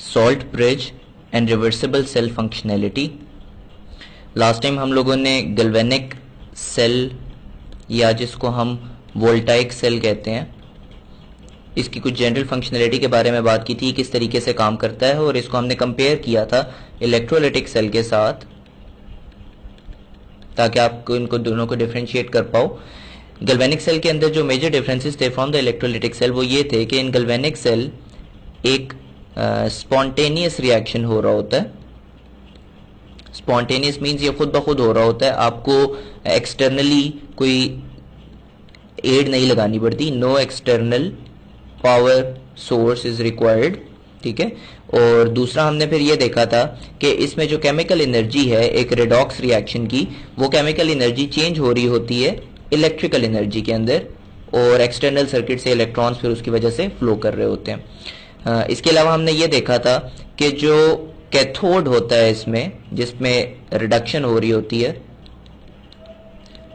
Salt bridge and reversible cell functionality. Last time हम लोगों ने गैल्वेनिक सेल या जिसको हम वोल्टाइक सेल कहते हैं, इसकी कुछ जनरल फंक्शनैलिटी के बारे में बात की थी, किस तरीके से काम करता है, और इसको हमने कंपेयर किया था इलेक्ट्रोलाइटिक सेल के साथ ताकि आपको इनको दोनों को डिफरेंशिएट कर पाओ। गैल्वेनिक सेल के अंदर जो मेजर डिफरेंसेस थे फ्रॉम द इलेक्ट्रोलाइटिक सेल वो ये थे कि इन गैल्वेनिक सेल एक स्पॉन्टेनियस रिएक्शन हो रहा होता है। स्पॉन्टेनियस मीन्स ये खुद ब खुद हो रहा होता है, आपको एक्सटर्नली कोई एड नहीं लगानी पड़ती, no external power source is required. ठीक है। और दूसरा हमने फिर ये देखा था कि इसमें जो केमिकल एनर्जी है एक रेडॉक्स रिएक्शन की, वो केमिकल एनर्जी चेंज हो रही होती है इलेक्ट्रिकल एनर्जी के अंदर, और एक्सटर्नल सर्किट से इलेक्ट्रॉन्स फिर उसकी वजह से फ्लो कर रहे होते हैं। इसके अलावा हमने ये देखा था कि जो कैथोड होता है इसमें, जिसमें रिडक्शन हो रही होती है,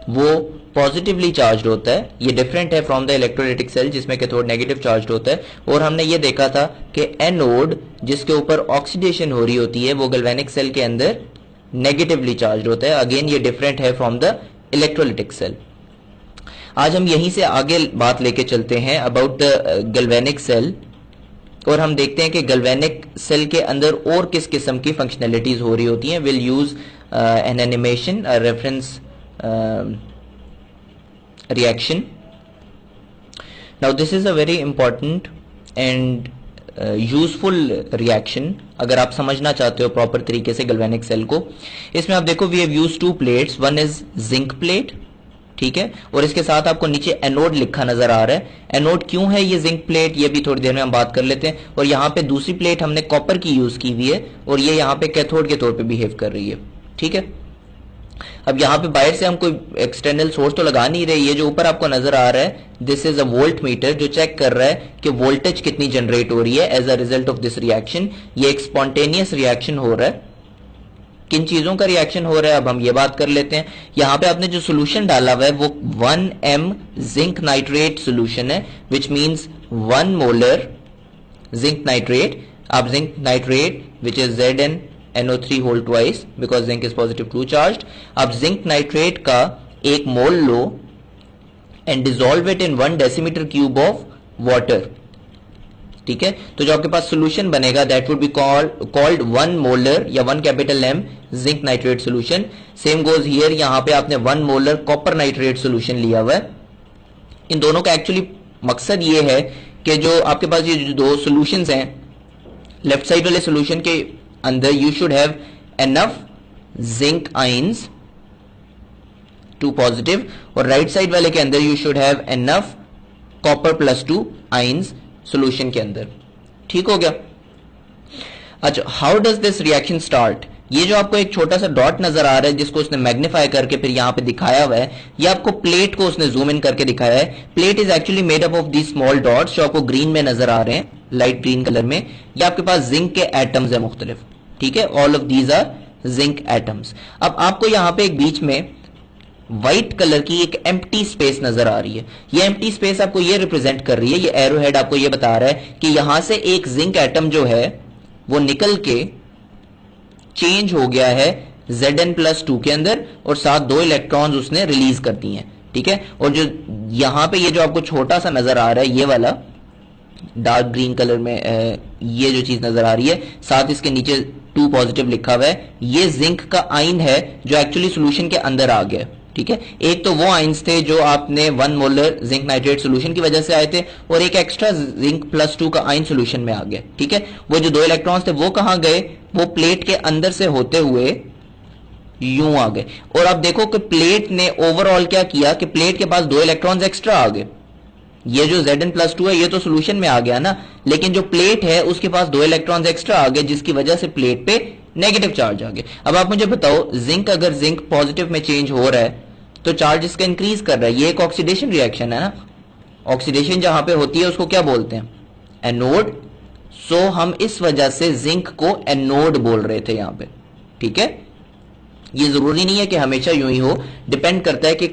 वो पॉजिटिवली चार्ज होता है। ये डिफरेंट है फ्रॉम द इलेक्ट्रोलाइटिक सेल जिसमें कैथोड नेगेटिव चार्ज होता है। और हमने ये देखा था कि एनोड जिसके ऊपर ऑक्सीडेशन हो रही होती है वो गैल्वेनिक सेल के अंदर नेगेटिवली चार्ज होता है। अगेन ये डिफरेंट है फ्रॉम द इलेक्ट्रोलाइटिक सेल। आज हम यहीं से आगे बात लेके चलते हैं अबाउट द गैल्वेनिक सेल, और हम देखते हैं कि गैल्वेनिक सेल के अंदर और किस किस्म की फंक्शनैलिटीज हो रही होती हैं। Will use N animation, reference reaction. Now this is a very important and useful reaction अगर आप समझना चाहते हो प्रॉपर तरीके से गैल्वेनिक सेल को। इसमें आप देखो we have used two plates, one is zinc plate, ठीक है, और इसके साथ आपको नीचे एनोड लिखा नजर आ रहा है। एनोड क्यों है ये जिंक प्लेट, ये भी थोड़ी देर में हम बात कर लेते हैं। और यहाँ पे दूसरी प्लेट हमने कॉपर की यूज की हुई है और ये यहाँ पे कैथोड के तौर पे बिहेव कर रही है। ठीक है। अब यहाँ पे बाहर से हम कोई एक्सटर्नल सोर्स तो लगा नहीं रहे। ये जो ऊपर आपको नजर आ रहा है this is a volt meter जो चेक कर रहा है कि वोल्टेज कितनी जनरेट हो रही है as a result of this reaction. ये एक स्पॉन्टेनियस रिएक्शन हो रहा है। किन चीजों का रिएक्शन हो रहा है अब हम ये बात कर लेते हैं। यहाँ पे आपने जो सोल्यूशन डाला हुआ है वो 1m जिंक नाइट्रेट सोल्यूशन है, which means 1 molar zinc nitrate. आप zinc nitrate which is ZnNO3 whole twice because zinc is positive two charge. आप जिंक नाइट्रेट का 1 मोल लो and dissolve it in 1 decimetre cube of water. ठीक है। तो जो आपके पास सोल्यूशन बनेगा that would be called 1 molar या 1 capital M zinc nitrate solution. Same goes here, यहां पे आपने 1 मोलर कॉपर नाइट्रेट सोल्यूशन लिया हुआ है। इन दोनों का एक्चुअली मकसद ये है कि जो आपके पास ये जो दो सोल्यूशंस हैं, लेफ्ट साइड वाले सोल्यूशन के अंदर you should have enough zinc ions 2 positive, और राइट साइड वाले के अंदर you should have enough copper +2 ions solution के अंदर। ठीक हो गया। अच्छा, how does this reaction start. ये जो आपको एक छोटा सा डॉट नजर आ रहा है जिसको उसने मैग्नीफाई करके फिर यहां पे दिखाया हुआ है, ये आपको प्लेट को उसने जूम इन करके दिखाया है। Plate is actually made up of the small dots जो आपको ग्रीन में नजर आ रहे हैं, लाइट ग्रीन कलर में। ये आपके पास जिंक के एटम्स है मुख्तलिफ। ठीक है, all of these are zinc atoms. अब आपको यहां पे एक बीच में व्हाइट कलर की एक एम्प्टी स्पेस नजर आ रही है। ये एम्प्टी स्पेस आपको ये रिप्रेजेंट कर रही है, ये एरो हेड आपको ये बता रहा है कि यहां से एक जिंक एटम जो है वो निकल के चेंज हो गया है Zn+2 के अंदर, और साथ 2 इलेक्ट्रॉन्स उसने रिलीज कर दिए हैं। ठीक है। और जो यहां पे ये जो आपको छोटा सा नजर आ रहा है ये वाला डार्क ग्रीन कलर में ये जो चीज नजर आ रही है, साथ इसके नीचे 2 पॉजिटिव लिखा हुआ है, ये जिंक का आइन है जो एक्चुअली सोल्यूशन के अंदर आ गया। ठीक है। एक तो वो आइंस थे जो आपने 1 मोलर जिंक नाइट्रेट सोल्यूशन की वजह से आए थे, और एक एक्स्ट्रा जिंक +2 का आइन सोल्यूशन में आ गया। ठीक है। वो जो 2 इलेक्ट्रॉन्स थे वो कहां गए, वो प्लेट के अंदर से होते हुए यूं आ गए। और आप देखो कि प्लेट ने ओवरऑल क्या किया कि प्लेट के पास 2 इलेक्ट्रॉन्स एक्स्ट्रा आ गए। ये जो Zn+2 है ये तो सोल्यूशन में आ गया ना, लेकिन जो प्लेट है उसके पास 2 इलेक्ट्रॉन्स एक्स्ट्रा आ गए जिसकी वजह से प्लेट पे नेगेटिव चार्ज आ गया। अब आप मुझे बताओ, जिंक अगर जिंक पॉजिटिव में चेंज हो रहा है तो चार्ज इसका इंक्रीज कर रहा है। ये एक ऑक्सीडेशन रिएक्शन है ना। ऑक्सीडेशन जहां पे होती है उसको क्या बोलते हैं, एनोड। सो हम इस वजह से जिंक को एनोड बोल रहे थे यहां पे। ठीक है। ये जरूरी नहीं है कि हमेशा यूं ही हो, डिपेंड करता है कि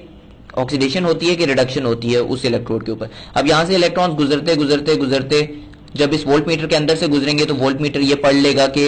ऑक्सीडेशन होती है कि रिडक्शन होती है उस इलेक्ट्रोड के ऊपर। अब यहां से इलेक्ट्रॉन्स गुजरते गुजरते गुजरते जब इस वोल्ट मीटर के अंदर से गुजरेंगे तो वोल्ट मीटर ये पढ़ लेगा कि